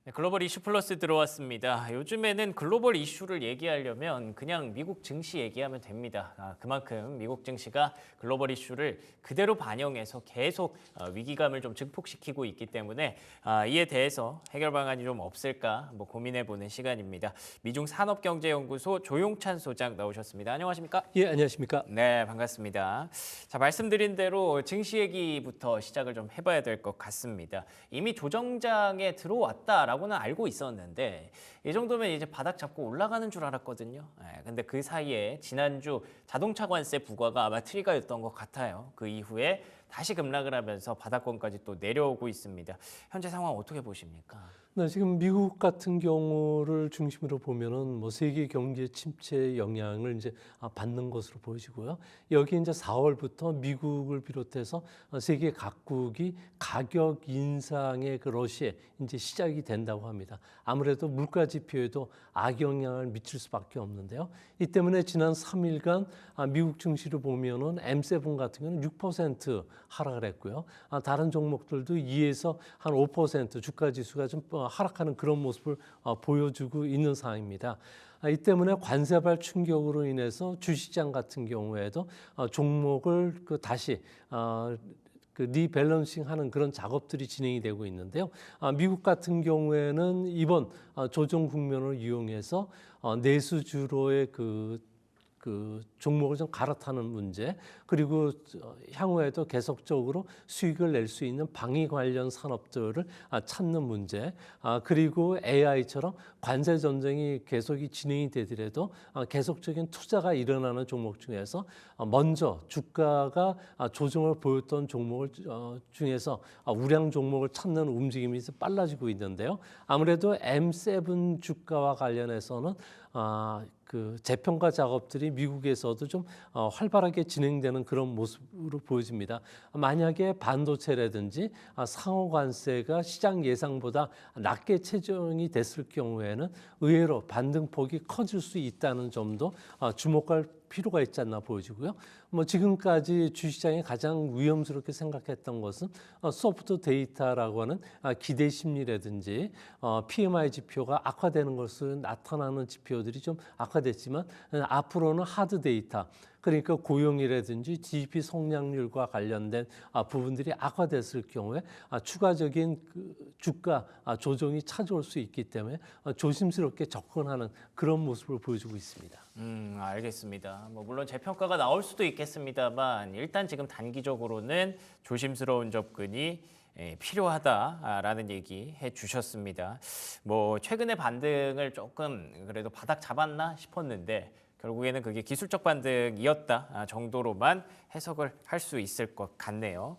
네, 글로벌 이슈 플러스 들어왔습니다. 요즘에는 글로벌 이슈를 얘기하려면 그냥 미국 증시 얘기하면 됩니다. 그만큼 미국 증시가 글로벌 이슈를 그대로 반영해서 계속 위기감을 좀 증폭시키고 있기 때문에 이에 대해서 해결 방안이 좀 없을까 고민해보는 시간입니다. 미중 산업경제연구소 조용찬 소장 나오셨습니다. 안녕하십니까? 예, 안녕하십니까? 네, 반갑습니다. 자, 말씀드린 대로 증시 얘기부터 시작을 좀 해봐야 될 것 같습니다. 이미 조정장에 들어왔다라고는 알고 있었는데 이 정도면 이제 바닥 잡고 올라가는 줄 알았거든요. 근데 그 사이에 지난주 자동차 관세 부과가 아마 트리거였던 것 같아요. 그 이후에 다시 급락을 하면서 바닥권까지 또 내려오고 있습니다. 현재 상황 어떻게 보십니까? 네, 지금 미국 같은 경우를 중심으로 보면은 세계 경제 침체 영향을 이제 받는 것으로 보여지고요. 여기 이제 4월부터 미국을 비롯해서 세계 각국이 가격 인상의 그 러시에 이제 시작이 된다고 합니다. 아무래도 물가 지표에도 악영향을 미칠 수밖에 없는데요. 이 때문에 지난 3일간 미국 증시를 보면은 M7 같은 경우는 6% 하락을 했고요. 다른 종목들도 2에서 한 5% 주가 지수가 좀 하락하는 그런 모습을 보여주고 있는 상황입니다. 이 때문에 관세발 충격으로 인해서 주시장 같은 경우에도 종목을 다시 리밸런싱하는 그런 작업들이 진행이 되고 있는데요. 미국 같은 경우에는 이번 조정 국면을 이용해서 내수주로의 그 종목을 좀 갈아타는 문제, 그리고 향후에도 계속적으로 수익을 낼 수 있는 방위 관련 산업들을 찾는 문제, 그리고 AI처럼 관세 전쟁이 계속이 진행이 되더라도 계속적인 투자가 일어나는 종목 중에서 먼저 주가가 조정을 보였던 종목을 중에서 우량 종목을 찾는 움직임이 빨라지고 있는데요. 아무래도 M7 주가와 관련해서는 그 재평가 작업들이 미국에서도 좀 활발하게 진행되는 그런 모습으로 보여집니다. 만약에 반도체라든지 상호 관세가 시장 예상보다 낮게 책정이 됐을 경우에는 의외로 반등폭이 커질 수 있다는 점도 주목할 필요가 있지 않나 보여지고요. 지금까지 주시장이 가장 위험스럽게 생각했던 것은 소프트 데이터라고 하는 기대 심리라든지 PMI 지표가 악화되는 것을 나타나는 지표들이 좀 악화됐지만 앞으로는 하드 데이터, 그러니까 고용이라든지 GDP 성장률과 관련된 부분들이 악화됐을 경우에 추가적인 주가 조정이 찾아올 수 있기 때문에 조심스럽게 접근하는 그런 모습을 보여주고 있습니다. 알겠습니다. 물론 재평가가 나올 수도 있겠습니다만 일단 지금 단기적으로는 조심스러운 접근이 필요하다라는 얘기 해주셨습니다. 최근에 반등을 조금 그래도 바닥 잡았나 싶었는데 결국에는 그게 기술적 반등이었다 정도로만 해석을 할 수 있을 것 같네요.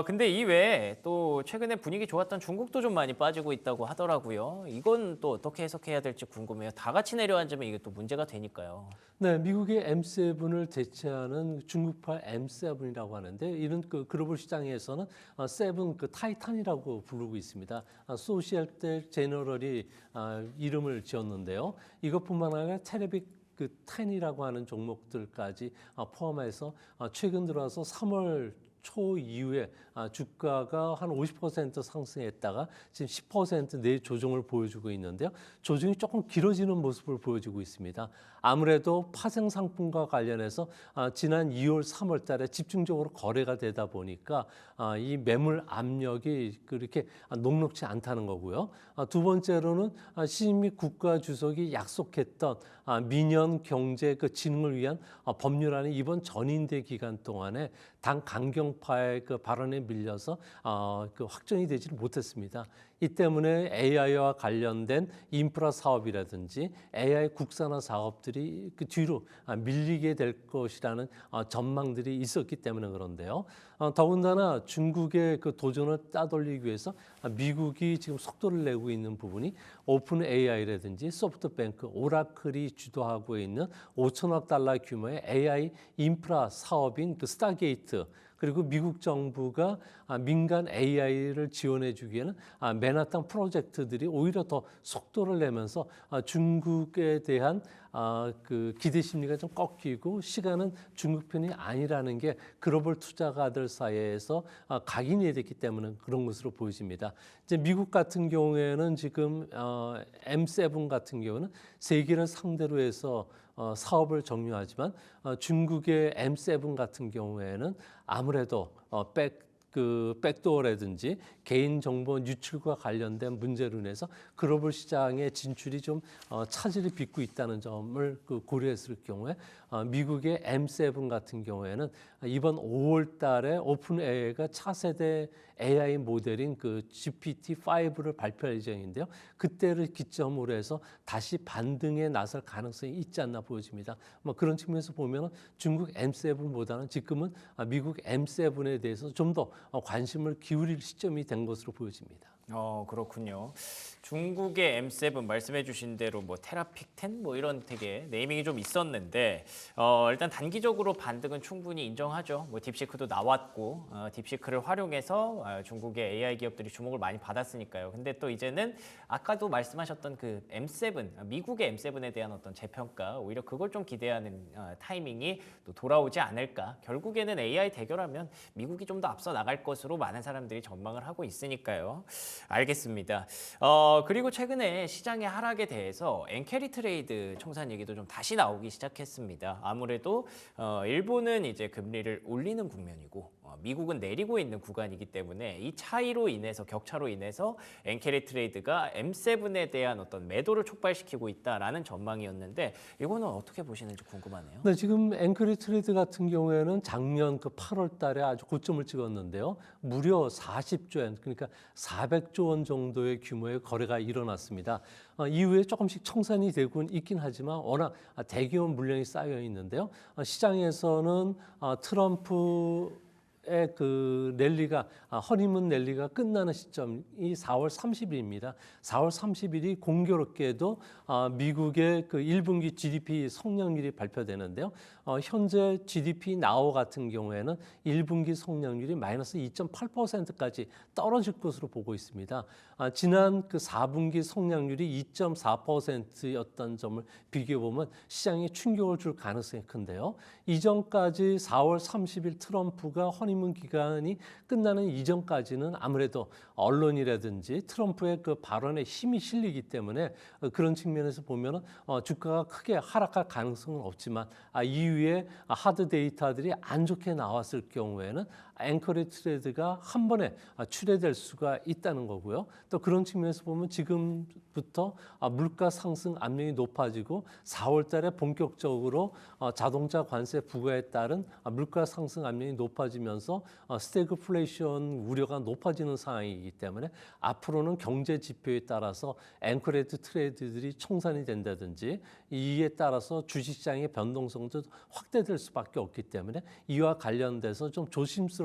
근데 이외에 또 최근에 분위기 좋았던 중국도 좀 많이 빠지고 있다고 하더라고요. 이건 또 어떻게 해석해야 될지 궁금해요. 다 같이 내려앉으면 이게 또 문제가 되니까요. 네, 미국의 M7을 대체하는 중국발 M7이라고 하는데 이런 글로벌 시장에서는 세븐 타이탄이라고 부르고 있습니다. 소셜 제너럴이 이름을 지었는데요. 이것뿐만 아니라 텔레빅 10이라고 하는 종목들까지 포함해서 최근 들어서 3월 초 이후에 주가가 한 50% 상승했다가 지금 10% 내 조정을 보여주고 있는데요. 조정이 조금 길어지는 모습을 보여주고 있습니다. 아무래도 파생 상품과 관련해서 지난 2월, 3월 달에 집중적으로 거래가 되다 보니까 이 매물 압력이 그렇게 녹록지 않다는 거고요. 두 번째로는 시진핑 국가주석이 약속했던 민연 경제 진흥을 위한 법률안이 이번 전인대 기간 동안에 당 강경파의 발언에 밀려서 확정이 되지를 못했습니다. 이 때문에 AI와 관련된 인프라 사업이라든지 AI 국산화 사업들이 뒤로 밀리게 될 것이라는 전망들이 있었기 때문에 그런데요. 더군다나 중국의 도전을 따돌리기 위해서 미국이 지금 속도를 내고 있는 부분이 오픈 AI라든지 소프트뱅크, 오라클이 주도하고 있는 5천억 달러 규모의 AI 인프라 사업인 스타게이트, 그리고 미국 정부가 민간 AI를 지원해 주기에는 맨하탄 프로젝트들이 오히려 더 속도를 내면서 중국에 대한 그 기대 심리가 좀 꺾이고 시간은 중국 편이 아니라는 게 글로벌 투자가들 사이에서 각인이 됐기 때문에 그런 것으로 보여집니다. 이제 미국 같은 경우에는 지금 M7 같은 경우는 세계를 상대로 해서 사업을 정리하지만 중국의 M7 같은 경우에는 아무래도 백도어라든지 개인 정보 유출과 관련된 문제로 인해서 글로벌 시장의 진출이 좀 차질을 빚고 있다는 점을 고려했을 경우에 미국의 M7 같은 경우에는 이번 5월 달에 오픈 AI가 차세대 AI 모델인 그 GPT-5를 발표할 예정인데요. 그때를 기점으로 해서 다시 반등에 나설 가능성이 있지 않나 보여집니다. 뭐 그런 측면에서 보면 중국 M7보다는 지금은 미국 M7에 대해서 좀 더 관심을 기울일 시점이 된 것으로 보여집니다. 그렇군요. 중국의 M7 말씀해 주신 대로 뭐 테라픽10 뭐 이런 되게 네이밍이 좀 있었는데 일단 단기적으로 반등은 충분히 인정하죠. 뭐 딥시크도 나왔고 딥시크를 활용해서 중국의 AI 기업들이 주목을 많이 받았으니까요. 근데 또 이제는 아까도 말씀하셨던 그 M7, 미국의 M7에 대한 어떤 재평가 오히려 그걸 좀 기대하는 타이밍이 또 돌아오지 않을까. 결국에는 AI 대결하면 미국이 좀 더 앞서 나갈 것으로 많은 사람들이 전망을 하고 있으니까요. 알겠습니다. 그리고 최근에 시장의 하락에 대해서 엔캐리 트레이드 청산 얘기도 좀 다시 나오기 시작했습니다. 아무래도 일본은 이제 금리를 올리는 국면이고 미국은 내리고 있는 구간이기 때문에 이 차이로 인해서 격차로 인해서 엔캐리 트레이드가 M7에 대한 어떤 매도를 촉발시키고 있다라는 전망이었는데 이거는 어떻게 보시는지 궁금하네요. 네, 지금 엔커리 트레이드 같은 경우에는 작년 그 8월 달에 아주 고점을 찍었는데요. 무려 40조 엔, 그러니까 400조 원 정도의 규모의 거래가 일어났습니다. 이후에 조금씩 청산이 되고 있긴 하지만 워낙 대규모 물량이 쌓여 있는데요. 시장에서는 트럼프 그 랠리가 허니문 랠리가 끝나는 시점이 4월 30일입니다. 4월 30일이 공교롭게도 미국의 그 1분기 GDP 성장률이 발표되는데요. 현재 GDP 나우 같은 경우에는 1분기 성장률이 마이너스 2.8%까지 떨어질 것으로 보고 있습니다. 지난 그 4분기 성장률이 2.4%였던 점을 비교해 보면 시장에 충격을 줄 가능성이 큰데요. 이전까지 4월 30일 트럼프가 허니문 기간이 끝나는 이전까지는 아무래도 언론이라든지 트럼프의 그 발언에 힘이 실리기 때문에 그런 측면에서 보면은 주가가 크게 하락할 가능성은 없지만 이후에 하드 데이터들이 안 좋게 나왔을 경우에는 앵커리 트레이드가 한 번에 출회될 수가 있다는 거고요. 또 그런 측면에서 보면 지금부터 물가 상승 압력이 높아지고 4월 달에 본격적으로 자동차 관세 부과에 따른 물가 상승 압력이 높아지면서 스태그플레이션 우려가 높아지는 상황이기 때문에 앞으로는 경제 지표에 따라서 앵커레드 트레이드들이 청산이 된다든지 이에 따라서 주식시장의 변동성도 확대될 수밖에 없기 때문에 이와 관련돼서 좀 조심스럽게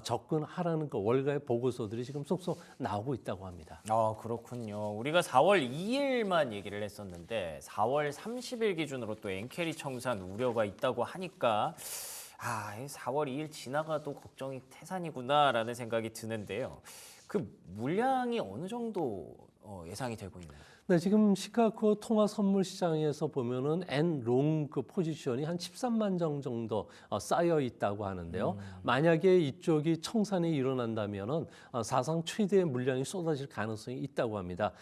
접근하라는 그 월가의 보고서들이 지금 속속 나오고 있다고 합니다. 그렇군요. 우리가 4월 2일만 얘기를 했었는데 4월 30일 기준으로 또 엔캐리 청산 우려가 있다고 하니까 4월 2일 지나가도 걱정이 태산이구나라는 생각이 드는데요. 그 물량이 어느 정도 예상이 되고 있나요? 네, 지금 시카고 통화 선물 시장에서 보면은 엔롱 그 포지션이 한 13만 정 정도 쌓여 있다고 하는데요. 만약에 이쪽이 청산이 일어난다면은 사상 최대의 물량이 쏟아질 가능성이 있다고 합니다.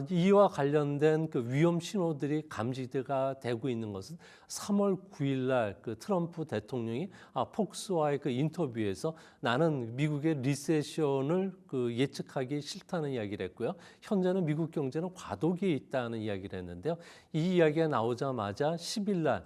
이와 관련된 그 위험 신호들이 감지가 되고 있는 것은 3월 9일 날 그 트럼프 대통령이 폭스와의 그 인터뷰에서 나는 미국의 리세션을 그 예측하기 싫다는 이야기를 했고요. 현재는 미국 경제는 과도기에 있다는 이야기를 했는데요. 이 이야기가 나오자마자 10일 날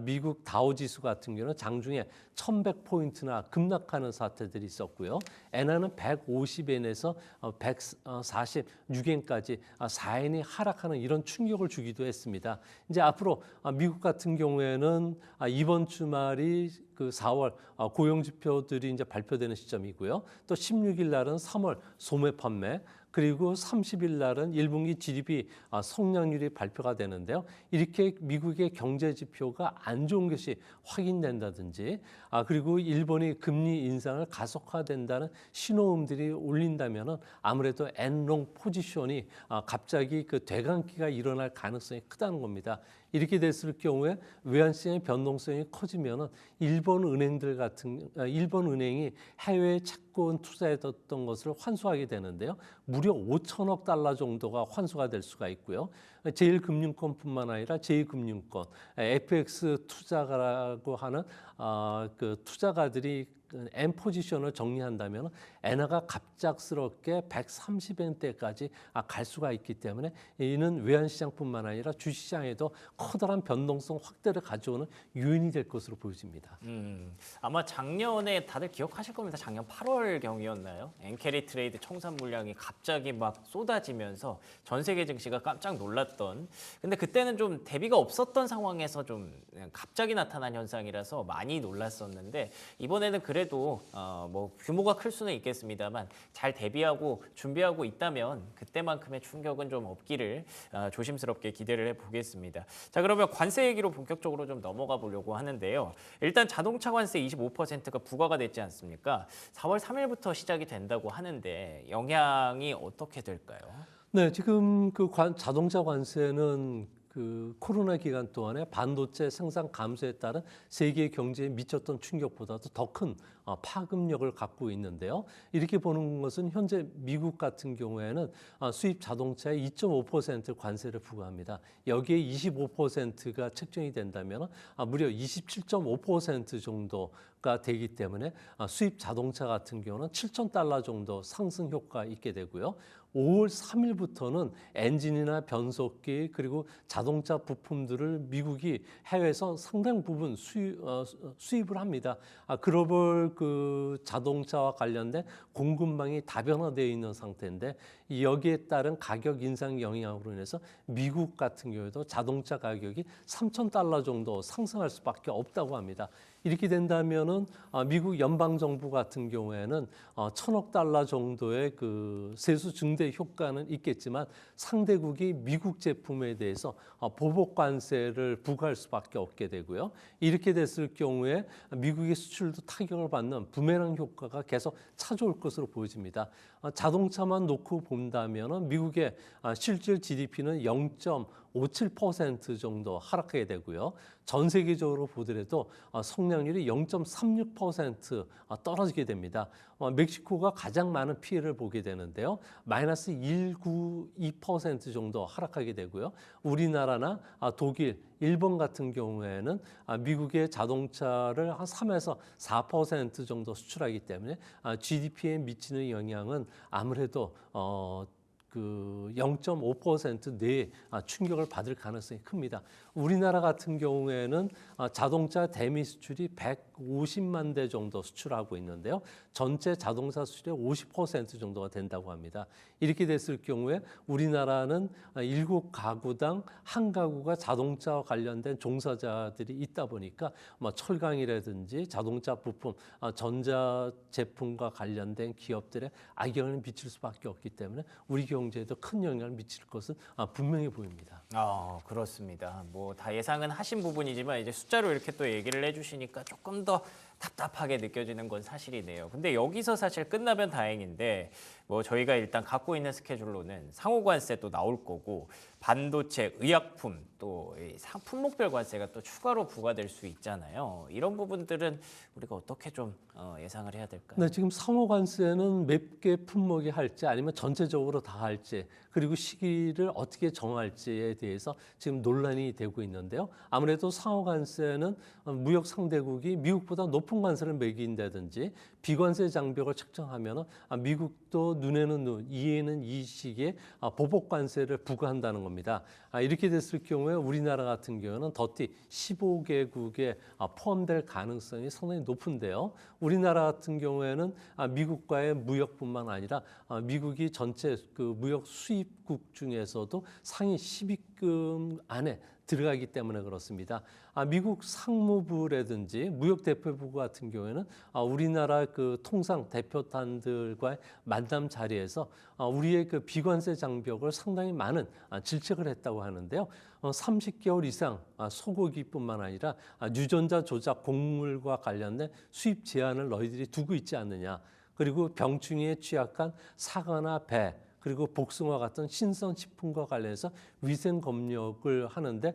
미국 다우지수 같은 경우는 장중에 1100포인트나 급락하는 사태들이 있었고요. 엔화는 150엔에서 146엔까지 4엔이 하락하는 이런 충격을 주기도 했습니다. 이제 앞으로 미국 같은 경우에는 이번 주말이 그 4월 고용 지표들이 이제 발표되는 시점이고요. 또 16일 날은 3월 소매 판매 그리고 30일 날은 1분기 GDP 성장률이 발표가 되는데요. 이렇게 미국의 경제 지표가 안 좋은 것이 확인된다든지 그리고 일본이 금리 인상을 가속화된다는 신호음들이 울린다면은 아무래도 엔롱 포지션이 갑자기 그 되감기가 일어날 가능성이 크다는 겁니다. 이렇게 됐을 경우에 외환시장의 변동성이 커지면은 일본 은행이 해외에 채권 투자했던 것을 환수하게 되는데요. 무려 5천억 달러 정도가 환수가 될 수가 있고요. 제1금융권뿐만 아니라 제2금융권, FX 투자가라고 하는 그 투자가들이 M 포지션을 정리한다면 엔화가 갑작스럽게 130엔대까지 갈 수가 있기 때문에 이는 외환시장뿐만 아니라 주식시장에도 커다란 변동성 확대를 가져오는 요인이 될 것으로 보여집니다. 아마 작년에 다들 기억하실 겁니다. 작년 8월 경이었나요? 엔캐리 트레이드 청산 물량이 갑자기 막 쏟아지면서 전 세계 증시가 깜짝 놀랐던. 근데 그때는 좀 대비가 없었던 상황에서 좀 갑자기 나타난 현상이라서 많이 놀랐었는데 이번에는 그래도 뭐 규모가 클 수는 있겠습니다만 잘 대비하고 준비하고 있다면 그때만큼의 충격은 좀 없기를 조심스럽게 기대를 해보겠습니다. 자, 그러면 관세 얘기로 본격적으로 좀 넘어가 보려고 하는데요. 일단 자동차 관세 25%가 부과가 됐지 않습니까? 4월 3일부터 시작이 된다고 하는데 영향이 어떻게 될까요? 네, 지금 그 자동차 관세는 그 코로나 기간 동안에 반도체 생산 감소에 따른 세계 경제에 미쳤던 충격보다도 더 큰 파급력을 갖고 있는데요. 이렇게 보는 것은 현재 미국 같은 경우에는 수입 자동차에 2.5% 관세를 부과합니다. 여기에 25%가 책정이 된다면 무려 27.5% 정도가 되기 때문에 수입 자동차 같은 경우는 7,000달러 정도 상승 효과가 있게 되고요. 5월 3일부터는 엔진이나 변속기 그리고 자동차 부품들을 미국이 해외에서 상당 부분 수입을 합니다. 글로벌 그 자동차와 관련된 공급망이 다변화되어 있는 상태인데 여기에 따른 가격 인상 영향으로 인해서 미국 같은 경우에도 자동차 가격이 3,000달러 정도 상승할 수밖에 없다고 합니다. 이렇게 된다면은 미국 연방 정부 같은 경우에는 1,000억 달러 정도의 그 세수 증대 효과는 있겠지만 상대국이 미국 제품에 대해서 보복 관세를 부과할 수밖에 없게 되고요. 이렇게 됐을 경우에 미국의 수출도 타격을 받는 부메랑 효과가 계속 찾아올 것으로 보여집니다. 자동차만 놓고 본다면은 미국의 실질 GDP는 0.57% 정도 하락하게 되고요. 전 세계적으로 보더라도 성장률이 0.36% 떨어지게 됩니다. 멕시코가 가장 많은 피해를 보게 되는데요. 마이너스 192% 정도 하락하게 되고요. 우리나라나 독일, 일본 같은 경우에는 미국의 자동차를 한 3에서 4% 정도 수출하기 때문에 GDP에 미치는 영향은 아무래도 그 0.5% 내에 충격을 받을 가능성이 큽니다. 우리나라 같은 경우에는 자동차 대미 수출이 150만 대 정도 수출하고 있는데요. 전체 자동차 수출의 50% 정도가 된다고 합니다. 이렇게 됐을 경우에 우리나라는 7가구당 1가구가 자동차와 관련된 종사자들이 있다 보니까 철강이라든지 자동차 부품, 전자 제품과 관련된 기업들의 악영향을 미칠 수밖에 없기 때문에 우리 경제에도 큰 영향을 미칠 것은 분명히 보입니다. 그렇습니다. 뭐 다 예상은 하신 부분이지만 이제 숫자로 이렇게 또 얘기를 해주시니까 조금 더 답답하게 느껴지는 건 사실이네요. 근데 여기서 사실 끝나면 다행인데 뭐 저희가 일단 갖고 있는 스케줄로는 상호관세 또 나올 거고 반도체, 의약품 또 품목별 관세가 또 추가로 부과될 수 있잖아요. 이런 부분들은 우리가 어떻게 좀 예상을 해야 될까요? 네, 지금 상호관세는 몇 개 품목이 할지 아니면 전체적으로 다 할지 그리고 시기를 어떻게 정할지에 대해서 지금 논란이 되고 있는데요. 아무래도 상호관세는 무역 상대국이 미국보다 높은 관세를 매긴다든지 비관세 장벽을 책정하면 미국도 눈에는 눈, 이에는 이 시기에 보복 관세를 부과한다는 겁니다. 이렇게 됐을 경우에 우리나라 같은 경우는 더티 15개국에 포함될 가능성이 상당히 높은데요. 우리나라 같은 경우에는 미국과의 무역뿐만 아니라 미국이 전체 그 무역 수입국 중에서도 상위 10위급 안에 들어가기 때문에 그렇습니다. 미국 상무부라든지 무역대표부 같은 경우에는 우리나라 그 통상 대표단들과의 만남 자리에서 우리의 그 비관세 장벽을 상당히 많은 질책을 했다고 하는데요. 30개월 이상 소고기뿐만 아니라 유전자 조작 곡물과 관련된 수입 제한을 너희들이 두고 있지 않느냐. 그리고 병충해에 취약한 사과나 배, 그리고 복숭아 같은 신선식품과 관련해서 위생 검역을 하는데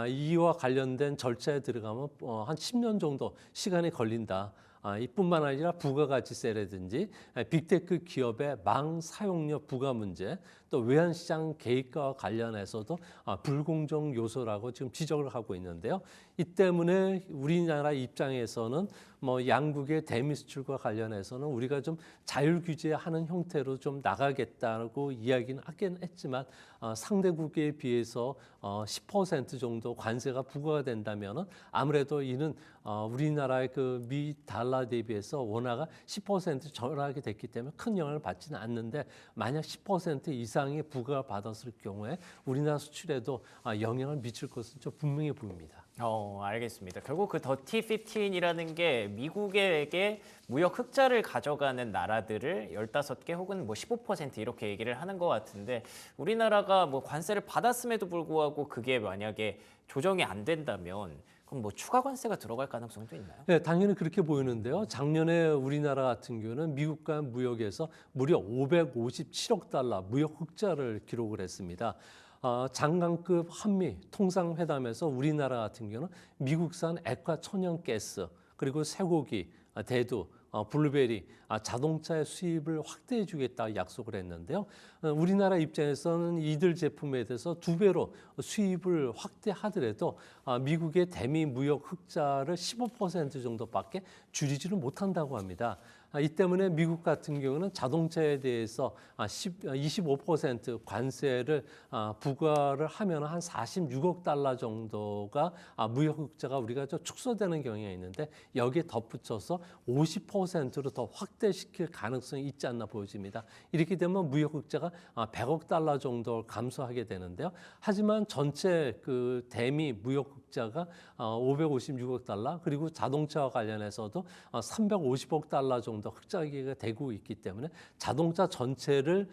이와 관련된 절차에 들어가면 한 10년 정도 시간이 걸린다. 이뿐만 아니라 부가가치세라든지 빅테크 기업의 망사용료 부과 문제, 또 외환시장 개입과 관련해서도 불공정 요소라고 지금 지적을 하고 있는데요. 이 때문에 우리나라 입장에서는 뭐 양국의 대미 수출과 관련해서는 우리가 좀 자율 규제하는 형태로 좀 나가겠다고 이야기는 하긴 했지만 상대국에 비해서 10% 정도 관세가 부과가 된다면은 아무래도 이는 우리나라의 그 미 달러 대비해서 원화가 10% 절하게 됐기 때문에 큰 영향을 받지는 않는데 만약 10% 이상이 부과받았을 경우에 우리나라 수출에도 영향을 미칠 것은 좀 분명해 보입니다. 알겠습니다. 결국 그 더티 15이라는 게 미국에게 무역 흑자를 가져가는 나라들을 15개 혹은 뭐 15% 이렇게 얘기를 하는 것 같은데 우리나라가 뭐 관세를 받았음에도 불구하고 그게 만약에 조정이 안 된다면 그럼 뭐 추가 관세가 들어갈 가능성도 있나요? 네, 당연히 그렇게 보이는데요. 작년에 우리나라 같은 경우는 미국과 무역에서 무려 557억 달러 무역 흑자를 기록을 했습니다. 장관급 한미 통상회담에서 우리나라 같은 경우는 미국산 액화 천연가스 그리고 쇠고기, 대두, 블루베리, 자동차의 수입을 확대해 주겠다 약속을 했는데요. 우리나라 입장에서는 이들 제품에 대해서 2배로 수입을 확대하더라도 미국의 대미 무역 흑자를 15% 정도밖에 줄이지를 못한다고 합니다. 이 때문에 미국 같은 경우는 자동차에 대해서 25% 관세를 부과를 하면 한 46억 달러 정도가 무역 흑자가 우리가 좀 축소되는 경향이 있는데 여기에 덧붙여서 50%로 더 확대시킬 가능성이 있지 않나 보여집니다. 이렇게 되면 무역 흑자가 100억 달러 정도 감소하게 되는데요. 하지만 전체 그 대미 무역 흑자가 556억 달러 그리고 자동차와 관련해서도 350억 달러 정도 흑자가 되고 있기 때문에 자동차 전체를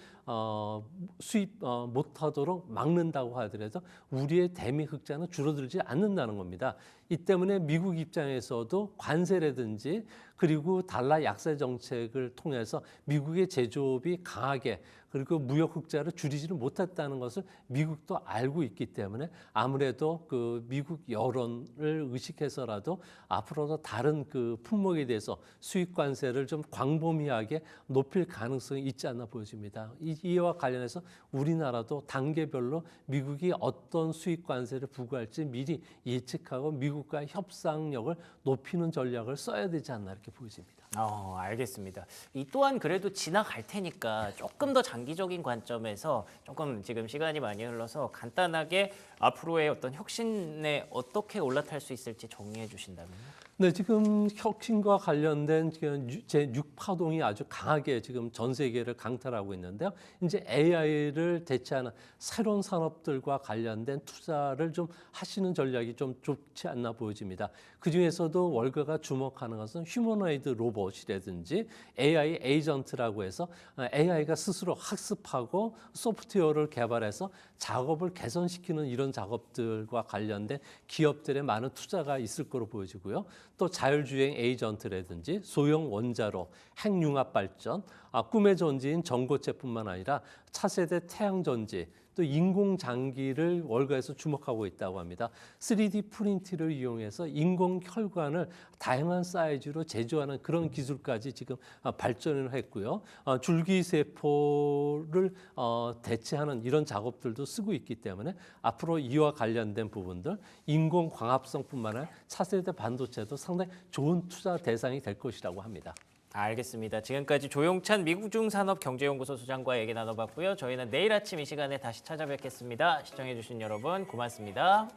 수입 못하도록 막는다고 하더라도 우리의 대미 흑자는 줄어들지 않는다는 겁니다. 이 때문에 미국 입장에서도 관세라든지 그리고 달러 약세 정책을 통해서 미국의 제조업이 강하게 그리고 무역 흑자를 줄이지를 못했다는 것을 미국도 알고 있기 때문에 아무래도 그 미국 여론을 의식해서라도 앞으로도 다른 그 품목에 대해서 수입 관세를 좀 광범위하게 높일 가능성이 있지 않나 보여집니다. 이와 관련해서 우리나라도 단계별로 미국이 어떤 수입 관세를 부과할지 미리 예측하고 미국과의 협상력을 높이는 전략을 써야 되지 않나 이렇게 보여집니다. 알겠습니다. 이 또한 그래도 지나갈 테니까 조금 더 장기적인 관점에서 조금 지금 시간이 많이 흘러서 간단하게 앞으로의 어떤 혁신에 어떻게 올라탈 수 있을지 정리해 주신다면요. 네, 지금 혁신과 관련된 제6파동이 아주 강하게 지금 전 세계를 강탈하고 있는데요. 이제 AI를 대체하는 새로운 산업들과 관련된 투자를 좀 하시는 전략이 좀 좋지 않나 보여집니다. 그중에서도 월가가 주목하는 것은 휴머노이드 로봇이라든지 AI 에이전트라고 해서 AI가 스스로 학습하고 소프트웨어를 개발해서 작업을 개선시키는 이런 작업들과 관련된 기업들의 많은 투자가 있을 거로 보여지고요. 또 자율주행 에이전트라든지 소형 원자로, 핵융합 발전, 꿈의 전지인 전고체뿐만 아니라 차세대 태양전지, 또 인공장기를 월가에서 주목하고 있다고 합니다. 3D 프린트를 이용해서 인공혈관을 다양한 사이즈로 제조하는 그런 기술까지 지금 발전을 했고요. 줄기세포를 대체하는 이런 작업들도 쓰고 있기 때문에 앞으로 이와 관련된 부분들 인공광합성뿐만 아니라 차세대 반도체도 상당히 좋은 투자 대상이 될 것이라고 합니다. 알겠습니다. 지금까지 조용찬 미국중산업경제연구소 소장과 얘기 나눠봤고요. 저희는 내일 아침 이 시간에 다시 찾아뵙겠습니다. 시청해주신 여러분 고맙습니다.